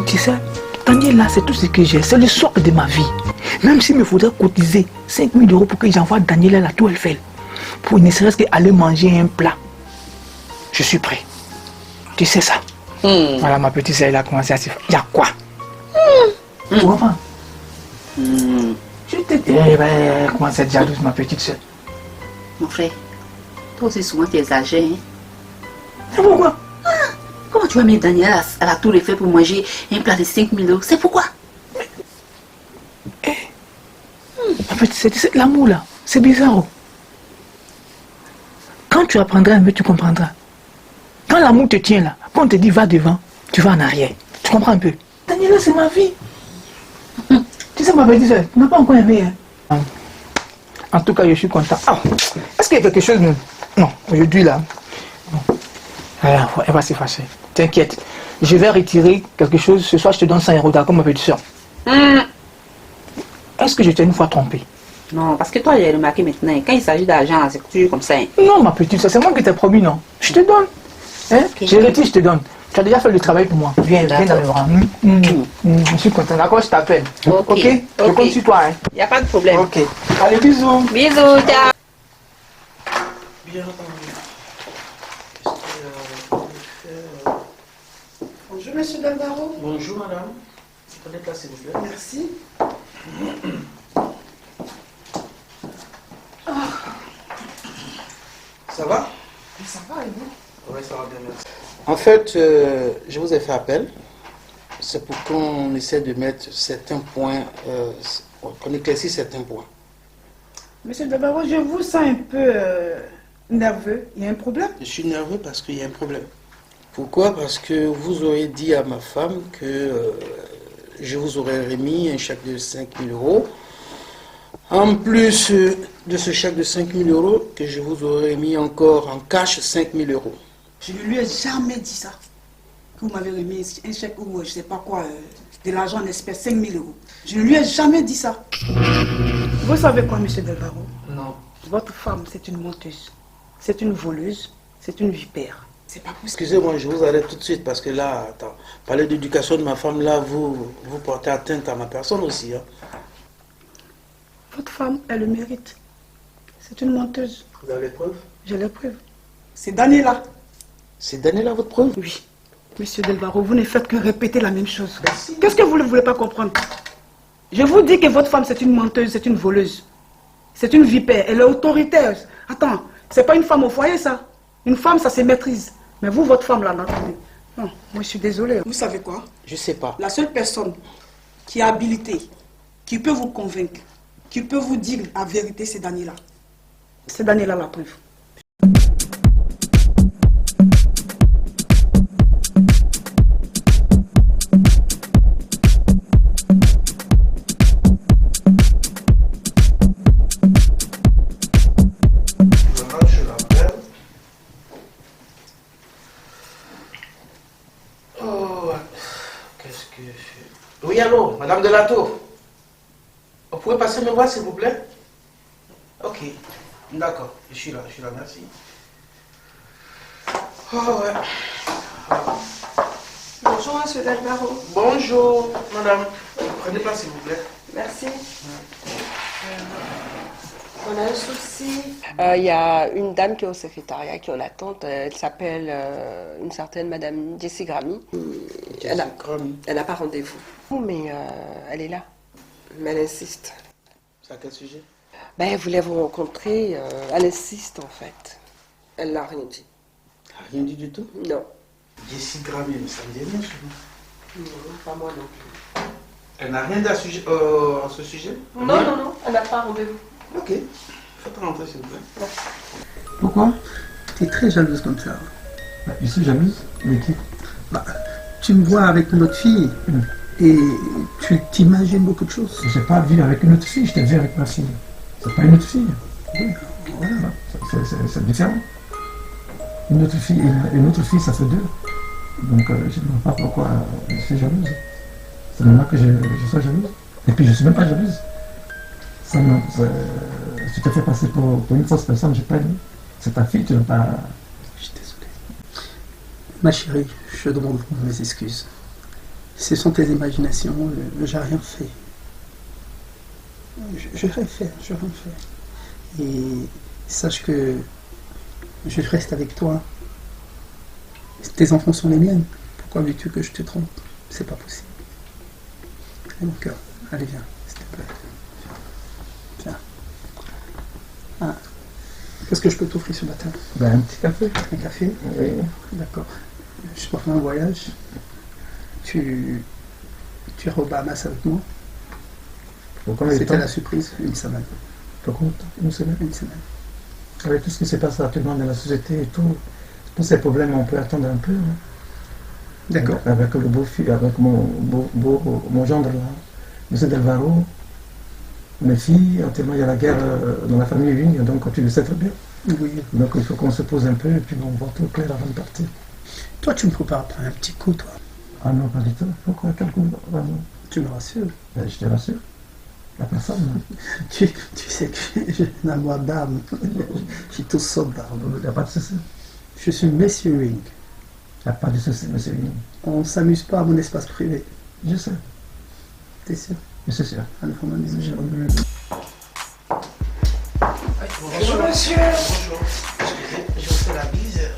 Tu sais, Daniel là, c'est tout ce que j'ai. C'est le socle de ma vie. Même s'il me faudrait cotiser 5 000 € pour que j'envoie Daniel à la Tour Eiffel, pour ne serait-ce qu'aller manger un plat, je suis prêt. Tu sais ça. Voilà, ma petite sœur, elle a commencé à se faire. Il y a quoi? Tu comprends? Je te dis, comment c'est jalouse, ma petite sœur. Mon frère, toi aussi souvent tu exagères. Hein? C'est pourquoi? Comment tu vas mettre Daniel à la Tour Eiffel pour manger un plat de 5 000 €? C'est pourquoi? En fait, c'est l'amour là, c'est bizarre. Oh. Quand tu apprendras un peu, tu comprendras. Quand l'amour te tient là, quand on te dit va devant, tu vas en arrière. Tu comprends un peu? Daniela, c'est ma vie. Tu sais, ma petite soeur, tu n'as pas encore aimé. Hein? En tout cas, je suis content. Oh, est-ce qu'il y a quelque chose? Non, aujourd'hui là. Non. Elle va se fâcher. T'inquiète. Je vais retirer quelque chose. Ce soir, je te donne 100 € d'accord, ma petite soeur. Est-ce que je t'ai une fois trompé? Non, parce que toi, j'ai remarqué maintenant, quand il s'agit d'argent, c'est toujours comme ça. Hein? Non, ma petite soeur, c'est moi qui t'ai promis, non? Je te donne. Hein? Okay. Je retire, je te donne. Tu as déjà fait le travail pour moi. Viens dans le bras. Je suis content. D'accord, je t'appelle. Ok? Je compte sur toi. Hein? Il n'y a pas de problème. Ok. Allez, bisous. Bisous, ciao. Bien. Bonjour, monsieur Delvaro. Bonjour, madame. Prenez place, s'il vous plaît. Merci. Ça va? Ça va, et vous? Oui, ça va bien, merci. En fait, je vous ai fait appel. C'est pour qu'on essaie de mettre certains points, qu'on éclaircisse certains points. Monsieur Delvaro, je vous sens un peu nerveux. Il y a un problème? Je suis nerveux parce qu'il y a un problème. Pourquoi? Parce que vous aurez dit à ma femme que je vous aurais remis un chèque de 5 000 €. En plus de ce chèque de 5 000 €, que je vous aurais mis encore en cash 5 000 €. Je ne lui ai jamais dit ça. Que vous m'avez remis un chèque ou je ne sais pas quoi, de l'argent en espèces, 5 000 €. Je ne lui ai jamais dit ça. Vous savez quoi, monsieur Delvaro? Non. Votre femme, c'est une menteuse. C'est une voleuse. C'est une vipère. C'est pas possible. Excusez-moi, je vous arrête tout de suite parce que là, attends, parler d'éducation de ma femme, là, vous portez atteinte à ma personne aussi. Hein. Votre femme, elle le mérite. C'est une menteuse. Vous avez les preuves? J'ai les preuves. C'est Daniela. C'est Daniela votre preuve? Oui. Monsieur Delvaro, vous ne faites que répéter la même chose. Qu'est-ce que vous ne voulez pas comprendre? Je vous dis que votre femme, c'est une menteuse, c'est une voleuse. C'est une vipère, elle est autoritaire. Attends, c'est pas une femme au foyer, ça. Une femme, ça se maîtrise. Mais vous, votre femme, là, attendez. Non, moi, je suis désolée. Vous savez quoi? Je sais pas. La seule personne qui est habilitée, qui peut vous convaincre, qui peut vous dire la vérité, c'est Daniela. C'est Daniela la preuve. Oui, allô, madame de la Tour. Vous pouvez passer me voir, s'il vous plaît? Ok, d'accord, je suis là, merci. Oh, ouais. Bonjour, monsieur Delvaro. Bonjour, madame. Prenez place, s'il vous plaît. Merci. On a un souci. Il y a une dame qui est au secrétariat, qui est en attente. Elle s'appelle une certaine madame Jessie Grammy. Elle n'a pas rendez-vous. Mais elle est là. Mais elle insiste. C'est à quel sujet? Ben, elle voulait vous rencontrer. Elle insiste, en fait. Elle n'a rien dit. Rien dit du tout? Non. Jessie Grammy, mais ça me dit rien, non, pas moi non plus. Elle n'a rien dit à ce sujet? Non, elle n'a pas rendez-vous. Ok. Faites rentrer, s'il vous plaît. Pourquoi? Tu es très jalouse comme ça. Bah, je suis jalouse, mais qui? Bah, tu me vois avec une autre fille et tu t'imagines beaucoup de choses. Je n'ai pas vu avec une autre fille, je t'ai vu avec ma fille. C'est pas une autre fille. Oui, voilà. C'est différent. Une autre fille, ça fait deux. Donc je ne vois pas pourquoi je suis jalouse. C'est normal que je sois jalouse. Et puis je ne suis même pas jalouse. Tu te fais passer pour une fausse personne, j'ai pas aimé. C'est ta fille, tu n'as pas... Je suis désolé. Ma chérie, je demande mes excuses. Ce sont tes imaginations, j'ai rien fait. Je vais rien faire, je vais rien faire. Et sache que je reste avec toi. Tes enfants sont les miennes. Pourquoi veux-tu que je te trompe? C'est pas possible. Et mon cœur, allez viens, s'il te plaît. Viens. Ah. Qu'est-ce que je peux t'offrir ce matin? Ben, un petit café. Un café? Oui. D'accord. Je pars faire un voyage. Tu es au Bahamas avec moi? Pour combien de C'était temps? la surprise, une semaine. Pour combien de temps? Une semaine? Une semaine. Avec tout ce qui se passe actuellement dans la société et tout, tous ces problèmes, on peut attendre un peu. Hein. D'accord. Avec le beau-fils, avec mon gendre là, M. Delvaro, mes filles, actuellement il y a la guerre dans la famille Wing, donc tu le sais très bien. Oui. Donc il faut qu'on se pose un peu et puis on voit tout clair avant de partir. Toi, tu me prépares pas un petit coup, toi? Ah non, pas du tout. Pourquoi? Quel coup? Tu me rassures. Ben, je te rassure. La personne. Hein. Tu sais que j'ai un amour d'âme. Je suis tout sauf d'âme. Il n'y a pas de souci. Je suis Monsieur Wing. Il n'y a pas de souci, monsieur Wing. On ne s'amuse pas à mon espace privé. Je sais. T'es sûr? Je suis sûr. Allez, comment on dit, Bonjour monsieur. Bonjour. Je vous fais la bise.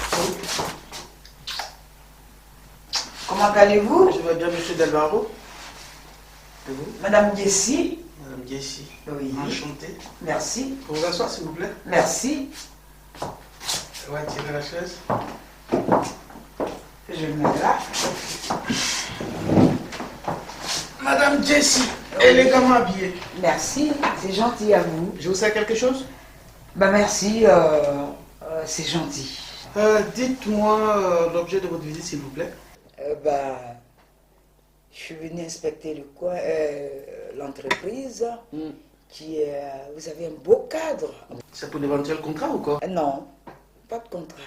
Comment allez-vous? Je vais bien monsieur Delvaro. Et vous? Madame Jessie. Madame Jessie. Oui. Enchanté. Merci. Pour vous asseoir s'il vous plaît. Merci. Ouais, tirez la chaise. Je me mets là. Madame Jessie, élégamment habillée. Merci. C'est gentil à vous. Je vous sers quelque chose? Ben merci. C'est gentil. Dites-moi l'objet de votre visite s'il vous plaît. Je suis venu inspecter le coin, l'entreprise qui est... vous avez un beau cadre. C'est pour d'éventuels contrats ou quoi? Non, pas de contrat.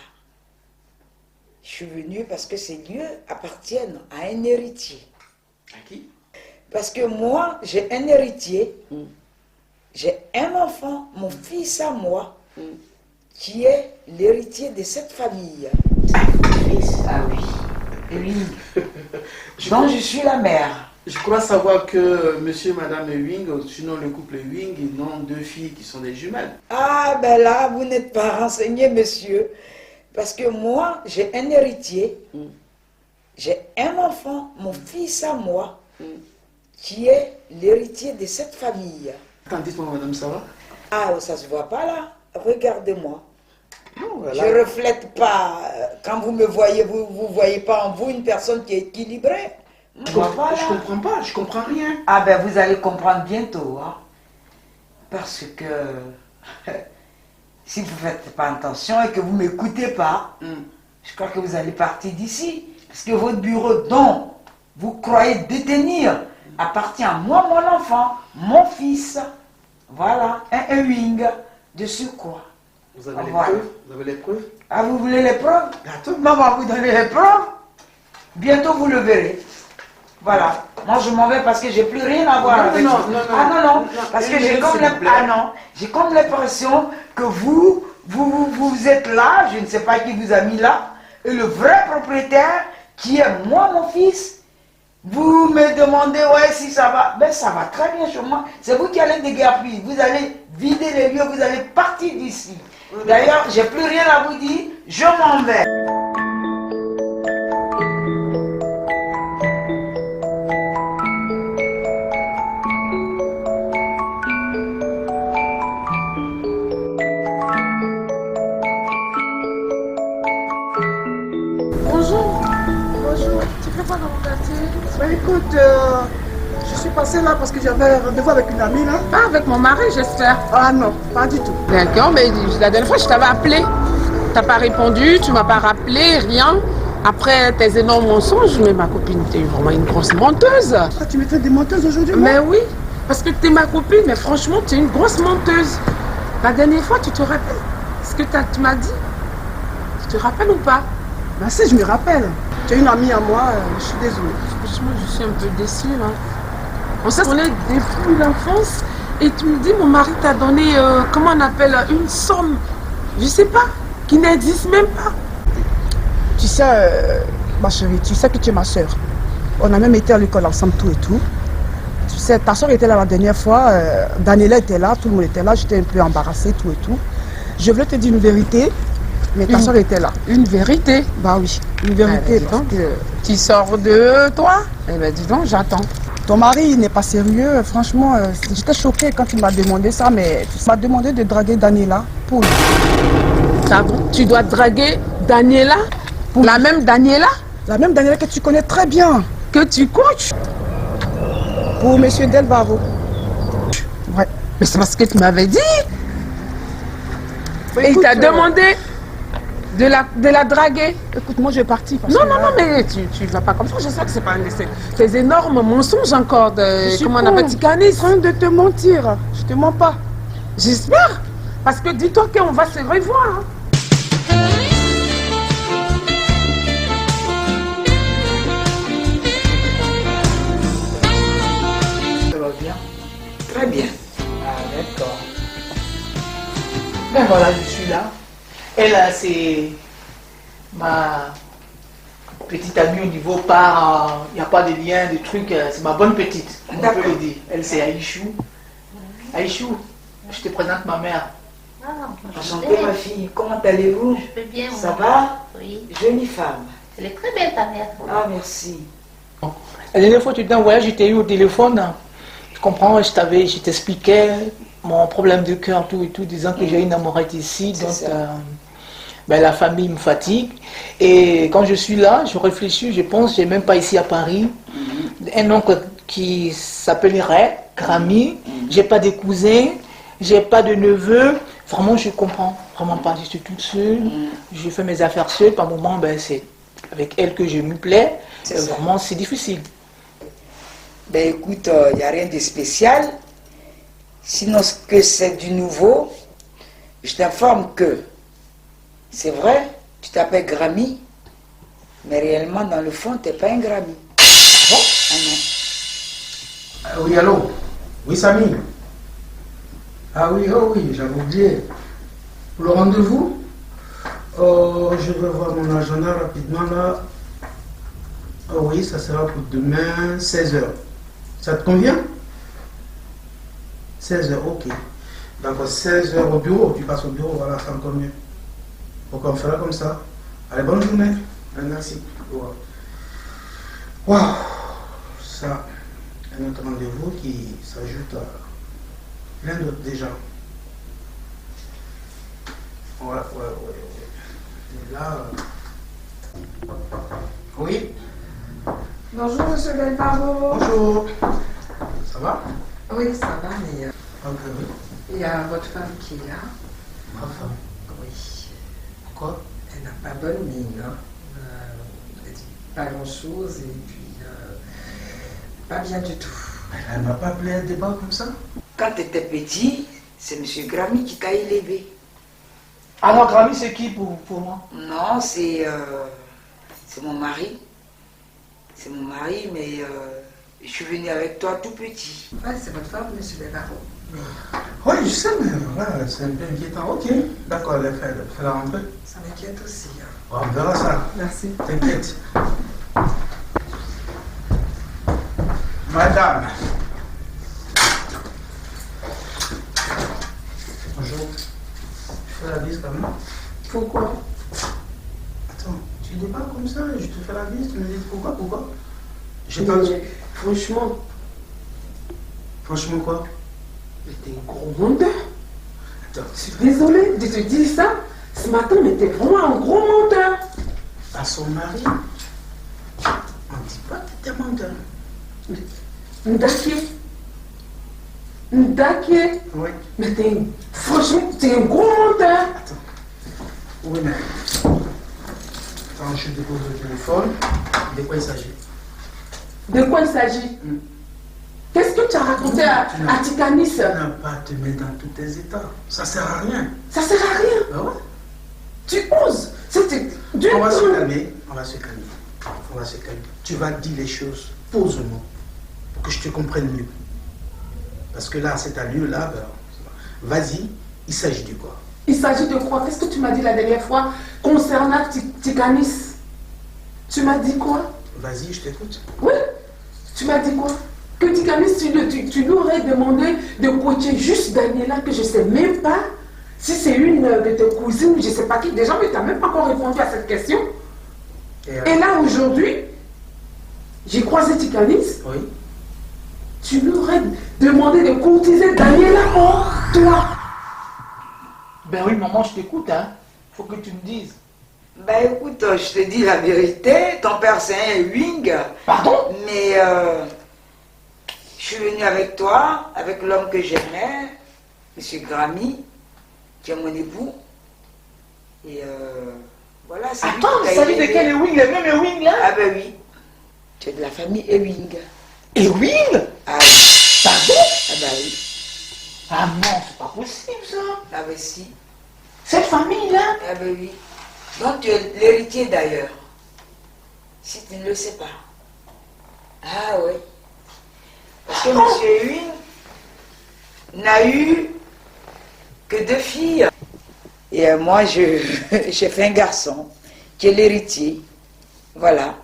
Je suis venu parce que ces lieux appartiennent à un héritier. À qui? Parce que moi, j'ai un héritier, j'ai un enfant, mon fils à moi, qui est l'héritier de cette famille. Ah oui. Oui. Donc je suis la mère. Je crois savoir que monsieur et madame Wing, sinon le couple Wing, ils ont deux filles qui sont des jumelles. Ah ben là, vous n'êtes pas renseigné, monsieur. Parce que moi, j'ai un héritier, j'ai un enfant, mon fils à moi, qui est l'héritier de cette famille. Attends, dites-moi madame, ça va? Ah, ça se voit pas là. Regardez-moi. Non, voilà. Je ne reflète pas, quand vous me voyez, vous ne voyez pas en vous une personne qui est équilibrée. Je comprends pas, je comprends rien. Ah ben vous allez comprendre bientôt, hein. Parce que si vous ne faites pas attention et que vous ne m'écoutez pas, je crois que vous allez partir d'ici. Parce que votre bureau dont vous croyez détenir appartient à moi, mon enfant, mon fils. Voilà, un wing de surcroît. Vous avez les Voilà. preuves? Vous avez les preuves? Ah, vous voulez les preuves? Attends. Maman, vous donnez les preuves? Bientôt, vous le verrez. Voilà. Moi, je m'en vais parce que j'ai plus rien à voir avec vous. Ah non, parce que j'ai comme j'ai comme l'impression que vous êtes là, je ne sais pas qui vous a mis là, et le vrai propriétaire, qui est moi, mon fils, vous me demandez, ouais, si ça va. Ben, ça va très bien chez moi. C'est vous qui allez déguerpir. Vous allez vider les lieux, vous allez partir d'ici. D'ailleurs, j'ai plus rien à vous dire, je m'en vais. Bonjour. Bonjour. Tu fais quoi dans mon quartier? Ben écoute, je suis passée là parce que j'avais rendez-vous avec une amie là. Pas avec mon mari, j'espère. Ah non, pas du tout. D'accord, mais la dernière fois, je t'avais appelé. T'as pas répondu, tu m'as pas rappelé, rien. Après tes énormes mensonges, mais ma copine, t'es vraiment une grosse menteuse. Ah, tu me traites de menteuse aujourd'hui? Mais oui, parce que t'es ma copine, mais franchement, t'es une grosse menteuse. La dernière fois, tu te rappelles ce que tu m'as dit? Tu te rappelles ou pas? Ben si, je me rappelle. Tu es une amie à moi, je suis désolée. Franchement, je suis un peu déçue. Hein. On se connaît depuis l'enfance et tu me dis, mon mari t'a donné, comment on appelle, une somme, je sais pas, qui n'existe même pas. Tu sais, ma chérie, tu sais que tu es ma soeur. On a même été à l'école ensemble, tout et tout. Tu sais, ta soeur était là la dernière fois, Daniela était là, tout le monde était là, j'étais un peu embarrassée, tout et tout. Je voulais te dire une vérité, mais ta soeur était là. Une vérité? Bah oui, une vérité. Parce que tu sors de toi? Eh ben dis donc, j'attends. ton mari il n'est pas sérieux, franchement, j'étais choquée quand il m'a demandé ça, mais tu m'as demandé de draguer Daniela pour lui. Ah bon? Tu dois draguer Daniela? La même Daniela? La même Daniela que tu connais très bien. Que tu coaches? Pour Monsieur Delvaro. Ouais. Mais c'est parce que tu m'avais dit. Bah, Et il écoute, t'a demandé de la draguer. Écoute, moi je vais partir. Parce Non, que non, là, non, mais tu vas pas comme ça. Je sais que c'est pas un essai. Ces énormes mensonges encore de. Comment on appelle Je Ticanis? suis en train de te mentir. Je te mens pas. J'espère. Parce que dis-toi qu'on va se revoir. Hein. Ça va bien? Très bien. Ah, d'accord. Ben voilà, je suis là. Elle, c'est ma petite amie au niveau par. Il n'y a pas de lien, de trucs. C'est ma bonne petite, on peut le dire. Elle, c'est Aïchou. Aïchou, je te présente ma mère. Enchantée, ma fille. Comment allez-vous? Je vais bien. Ça moi. va? Oui. Jolie femme. Elle est très belle, ta mère. Ah, merci. La dernière fois que tu étais en voyage, j'étais eu au téléphone. Tu comprends, je t'expliquais mon problème de cœur, tout et tout, disant que j'ai une amourette ici. Donc, ben, la famille me fatigue. Et quand je suis là, je réfléchis, je pense, j'ai même pas ici à Paris. Un oncle qui s'appellerait Grammy. J'ai pas de cousins, j'ai pas de neveux. Vraiment, je comprends vraiment pas. Je suis toute seule. Je fais mes affaires seule. Par moment, ben, c'est avec elle que je me plais. Vraiment, c'est difficile. Ben écoute, il n'y a rien de spécial. Sinon, ce que c'est du nouveau, je t'informe que c'est vrai, tu t'appelles Grammy, mais réellement, dans le fond, tu n'es pas un Grammy. Bon? Ah non. Oui, allô? Oui, Samy? Ah oui, oh oui, j'avais oublié. Pour le rendez-vous, je vais voir mon agenda rapidement là. Oh oui, ça sera pour demain, 16h. Ça te convient? 16h, ok. D'accord, 16h au bureau, tu passes au bureau, voilà, c'est encore mieux. Donc on fera comme ça. Allez, bonne journée. Merci. Waouh, ça, un autre rendez-vous qui s'ajoute à plein d'autres déjà. Ouais. Et là, oui. Bonjour, monsieur Delvaro. Bonjour. Ça va? Oui, ça va, mais Ok, oui. il y a votre femme qui est là. Ma femme. Oui. Pourquoi? Elle n'a pas bonne mine. Hein. Elle dit pas grand-chose et puis pas bien du tout. Elle m'a pas appelé à un débat comme ça? Quand tu étais petit, c'est M. Grammy qui t'a élevé. Alors, Grammy, c'est qui pour moi? Non, c'est mon mari. C'est mon mari, mais je suis venue avec toi tout petit. Ouais, c'est votre femme, monsieur Delvaro. Mais Oui, je sais, mais voilà, c'est un peu inquiétant. Ok, d'accord, elle fait la rentrée. ça m'inquiète aussi. Hein. Bon, on verra ça. Merci. T'inquiète. Madame. Bonjour. Je fais la bise quand même. Pourquoi? Attends, tu dis pas comme ça, je te fais la bise, tu me dis pourquoi? J'ai Mais, pas... franchement, Franchement quoi? t'es un gros menteur. Attends, Je suis désolée de te dire ça. Ce matin, mais t'es vraiment un gros menteur. à son mari, on dit pas que t'es menteur. Ndaké. Oui. Mais franchement, t'es un gros menteur. Attends. Oui, mais... Attends, je dépose le téléphone. De quoi il s'agit? De quoi il s'agit? Qu'est-ce que tu as raconté à Ticanis? Tu n'as pas à te mettre dans tous tes états. Ça sert à rien. Ça sert à rien. Ah ouais? Tu oses. On va se calmer. Tu vas dire les choses posément pour que je te comprenne mieux. Parce que là, c'est à lieu là. Ben, vas-y, il s'agit de quoi? Il s'agit de quoi? Qu'est-ce que tu m'as dit la dernière fois concernant Ticanis? Tu m'as dit quoi? Vas-y, je t'écoute. Oui. Tu m'as dit quoi? Que Tikanis, tu lui aurais demandé de coacher juste Daniela, que je ne sais même pas si c'est une de tes cousines ou je ne sais pas qui. Déjà, mais tu n'as même pas encore répondu à cette question. Et là, aujourd'hui, j'ai croisé Tikanis. Oui. Tu lui aurais demandé de courtiser Daniela pour toi. Ben oui, maman, je t'écoute, hein. Faut que tu me dises. Ben écoute, je te dis la vérité, ton père c'est un wing. Pardon? Mais je suis venue avec toi, avec l'homme que j'aimais, M. Grammy, qui est mon époux. Et voilà, c'est lui Attends, qui t'a ça dit de élevé. quel Ewing? Le même Ewing là? Ah ben oui, tu es de la famille Ewing. Ewing? Ah oui. Pardon? Ah ben oui. Ah non, c'est pas possible ça. Ah ben si. Cette famille là? Ah ben oui. Donc tu es l'héritier d'ailleurs. Si tu ne le sais pas. Ah oui. Parce que M. Ewing n'a eu que 2 filles. Et moi, j'ai fait un garçon qui est l'héritier. Voilà.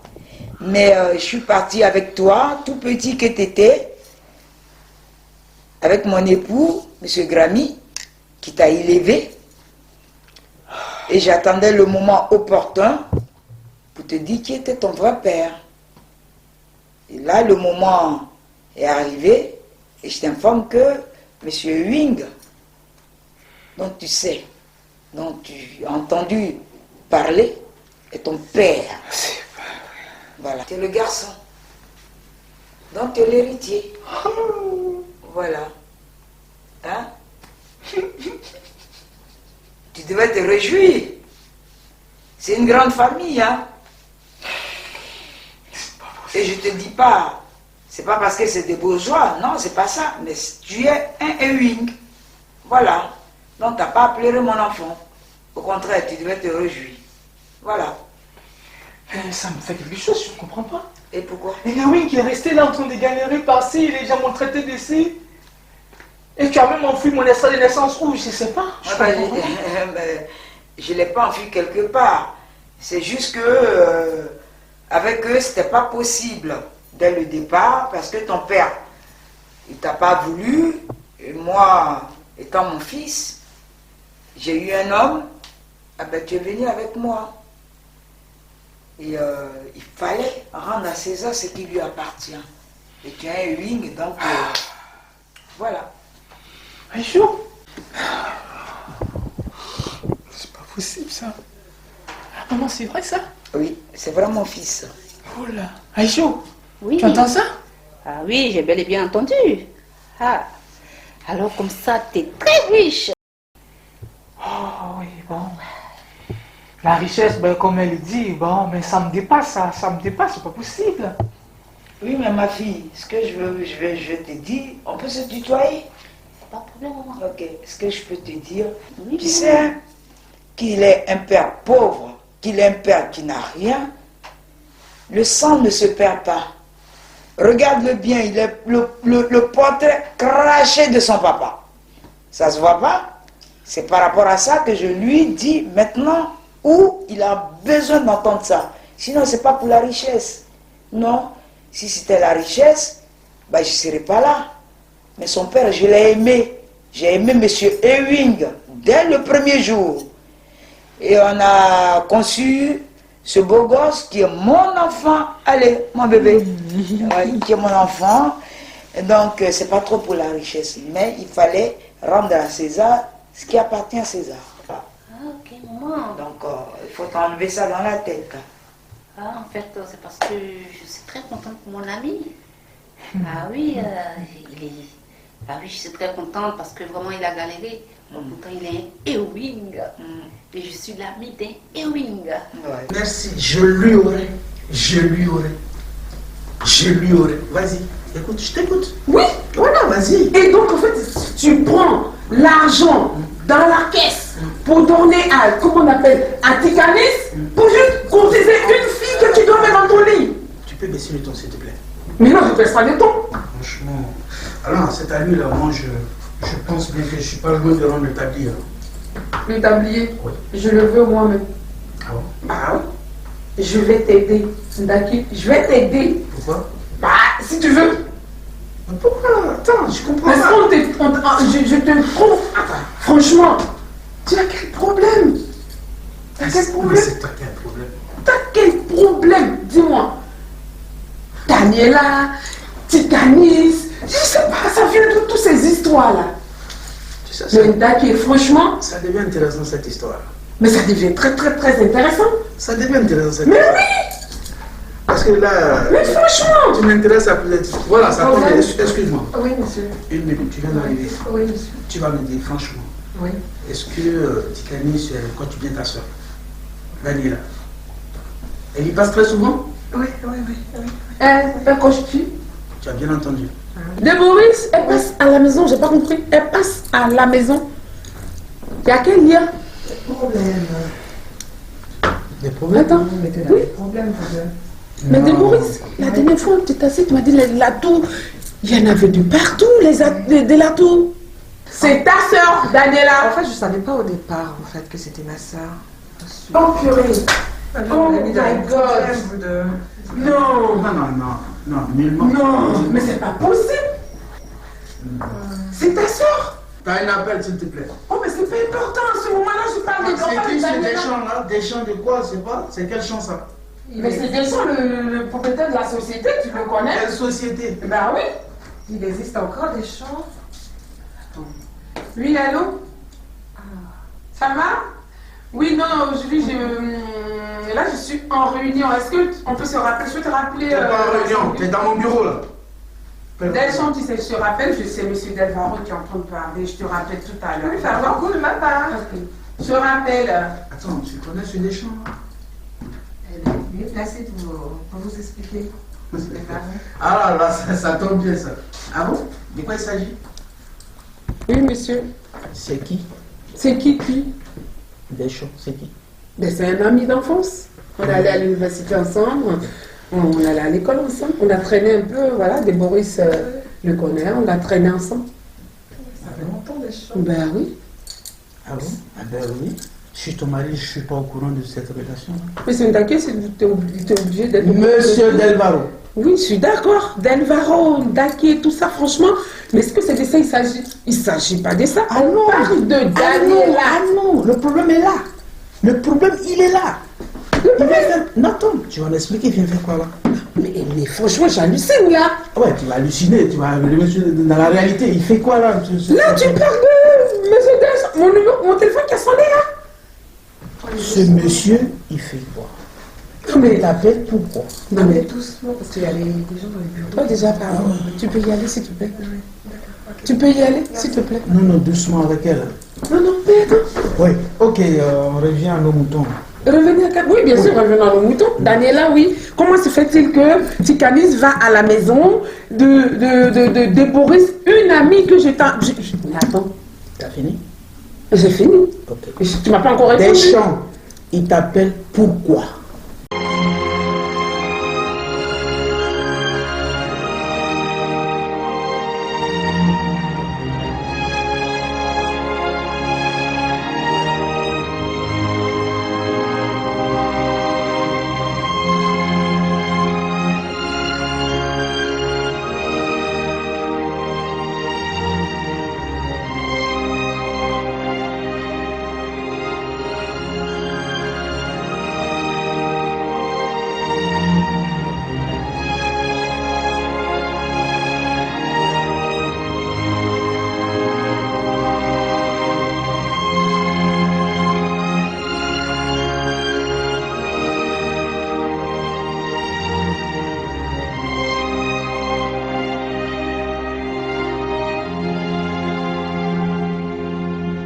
Mais je suis partie avec toi, tout petit que tu étais, avec mon époux, M. Grammy, qui t'a élevé. Et j'attendais le moment opportun pour te dire qui était ton vrai père. Et là, le moment est arrivé et je t'informe que M. Ewing, dont tu sais, dont tu as entendu parler, est ton père. Voilà. Tu es le garçon. Donc tu es l'héritier. Voilà. Hein? Tu devais te réjouir. C'est une grande famille, hein? Et je te dis pas, c'est pas parce que c'est des bourgeois, non, c'est pas ça. Mais tu es un Ewing. Voilà. Donc t'as pas à pleurer mon enfant. Au contraire, tu devais te réjouir. Voilà. Ça me fait quelque chose, je ne comprends pas. Et pourquoi? Et Ewing qui est resté là en train de galérer par-ci, les gens m'ont traité d'ici. Et tu as même enfui mon extrait de naissance où, je ne sais pas. Je ne l'ai pas enfui quelque part. C'est juste que avec eux, c'était pas possible dès le départ parce que ton père, il t'a pas voulu. Et moi, étant mon fils, j'ai eu un homme. Ah ben, tu es venu avec moi. Et il fallait rendre à César ce qui lui appartient. Et tu es un Ewing, donc voilà. Aïcho, c'est pas possible ça. Ah, maman, c'est vrai ça? Oui, c'est vraiment mon fils. Oh là. Aïcho, Oui. tu entends ça? Ah oui, j'ai bel et bien entendu. Ah, alors comme ça, t'es très riche. Oh oui, bon. La richesse, ben, comme elle dit, bon, mais ça me dépasse, ça me dépasse, c'est pas possible. Oui, mais ma fille, ce que je te dis, on peut se tutoyer? Pas de problème, maman. Ok, ce que je peux te dire, Oui, tu sais qu'il est un père pauvre, qu'il est un père qui n'a rien, le sang ne se perd pas. Regarde-le bien, il est le portrait craché de son papa. Ça se voit pas? C'est par rapport à ça que je lui dis maintenant où il a besoin d'entendre ça. Sinon, c'est pas pour la richesse. Non, si c'était la richesse, ben, je ne serais pas là. Mais son père, je l'ai aimé. J'ai aimé M. Ewing dès le premier jour. Et on a conçu ce beau gosse qui est mon enfant. Allez, mon bébé. Ouais, qui est mon enfant. Et donc, c'est pas trop pour la richesse. Mais il fallait rendre à César ce qui appartient à César. Ah, ok, maman. Donc, il faut t'enlever ça dans la tête. Ah, en fait, c'est parce que je suis très contente pour mon ami. Ah oui, ah oui, je suis très contente parce que vraiment il a galéré. Pourtant, il est un Ewing. Et je suis l'ami d'un Ewing. Ouais. Merci, je lui aurai. Vas-y, écoute, je t'écoute. Oui, Voilà, vas-y. et donc en fait, tu prends l'argent dans la caisse pour donner à, comment on appelle, à Tikanis, pour juste courtiser une fille que tu dois mettre dans ton lit. Tu peux baisser le ton, s'il te plaît. Mais non, je ne baisse pas de ton. Franchement. Alors, cet ami là, moi, je pense bien que je suis pas loin de rendre le tablier. Le tablier, Oui. je le veux moi-même. Ah bon? Ah oui. je vais t'aider. D'accord? Je vais t'aider. Pourquoi? Bah, si tu veux. Pourquoi? Attends, je comprends Parce pas. je te trouve. Attends, franchement, tu as quel problème? T'as quel Mais problème? c'est toi qui as un problème. T'as quel problème? Dis-moi. Daniela, Titanis, je sais pas, ça vient de toutes ces histoires-là. Tu sais, Mais d'accord, franchement, ça devient intéressant cette histoire. mais ça devient très très très intéressant. Ça devient intéressant cette Mais histoire. oui! Parce que là, Mais franchement! tu m'intéresses à plus. Voilà, ça Oh, tombe. ouais. Excuse-moi. Oui, monsieur. Une minute, tu viens d'arriver. Oui, monsieur. Tu vas me dire franchement, Oui. est-ce que Tikanis, quand tu viens ta soeur, Daniela, elle y passe très souvent? Oui, oui, oui. Oui. Elle constitue. Tu as bien entendu. De Boris, elle passe à la maison, j'ai pas compris. Elle passe à la maison. Il y a quel lien? Des problèmes? Attends. Oui. Mais de Boris, la dernière fois, tu t'es assis, tu m'as dit les latous. Il y en avait de partout, des latous. C'est ta soeur, Daniela. En fait, je savais pas au départ en fait que c'était ma sœur. Oh purée. Oh my God. Non. Non, nullement. Non, mais c'est pas possible. C'est ta soeur. T'as un appel, s'il te plaît. Oh, mais c'est pas important. À ce moment-là, je parle des enfants. C'est qui de ce Daniela. Deschamps là? Deschamps de quoi? C'est pas? C'est quel champ ça? Mais c'est Deschamps, le propriétaire de la société, tu le connais? Quelle société? Ben oui. Il existe encore des champs. Oui, allô? Ça va? Oui, non, aujourd'hui, là, je suis en réunion. Est-ce qu'on peut se rappeler? Je peux te rappeler... T'es pas en réunion, t'es dans mon bureau là. Deschamps, tu sais, je te rappelle, c'est M. Delvaro qui est en train de parler. Je te rappelle tout à l'heure. Oui, ça va cool, ma part. Ok. Je te rappelle. Attends, tu connais ce Deschamps là? Elle est mieux placée pour vous expliquer. Ah là, ça tombe bien ça. Ah bon? De quoi il s'agit? Oui, monsieur. C'est qui? C'est qui? Deschamps, c'est qui? Ben, c'est un ami d'enfance. On est allé à l'université ensemble. On allait à l'école ensemble. On a traîné un peu, voilà. Des Boris le connaît. On a traîné ensemble. Ça fait longtemps des champs. Ben oui. Ah bon? Ah ben oui. Je suis ton mari, je suis pas au courant de cette relation. Mais c'est une d'accord, t'es obligé d'être... Monsieur Delvaro. Oui, je suis d'accord. Delvaro, Daki, tout ça, franchement. Mais est-ce que c'est de ça il s'agit? Il ne s'agit pas de ça. Ah non. On parle de Daniela. Ah non, le problème est là. Le problème, il est là. Il vient faire... Non, attends, tu vas m'expliquer, il vient faire quoi là? Mais franchement, j'hallucine là. Ouais, tu vas halluciner, tu vas... Dans la réalité, il fait quoi là? Là, tu parles de monsieur Delvaro. Mon téléphone qui a sonné là. Ce monsieur, il fait quoi? Non, mais... Il t'appelle pourquoi? Non, mais... Doucement, parce qu'il y a des gens dans le bureau. Toi déjà, pardon. Tu peux y aller, s'il te plaît. Tu peux y aller, s'il te plaît. Non, doucement avec elle. Non, mais attends. Oui, ok, on revient à nos moutons. Revenir à... Oui, bien sûr, revenir à nos moutons. Daniela, oui. Comment se fait-il que Tikanis va à la maison de Boris, une amie que j'ai... Mais attends. T'as fini? J'ai fini. Ok. Tu m'as pas encore répondu. Deschamps, il t'appelle pourquoi?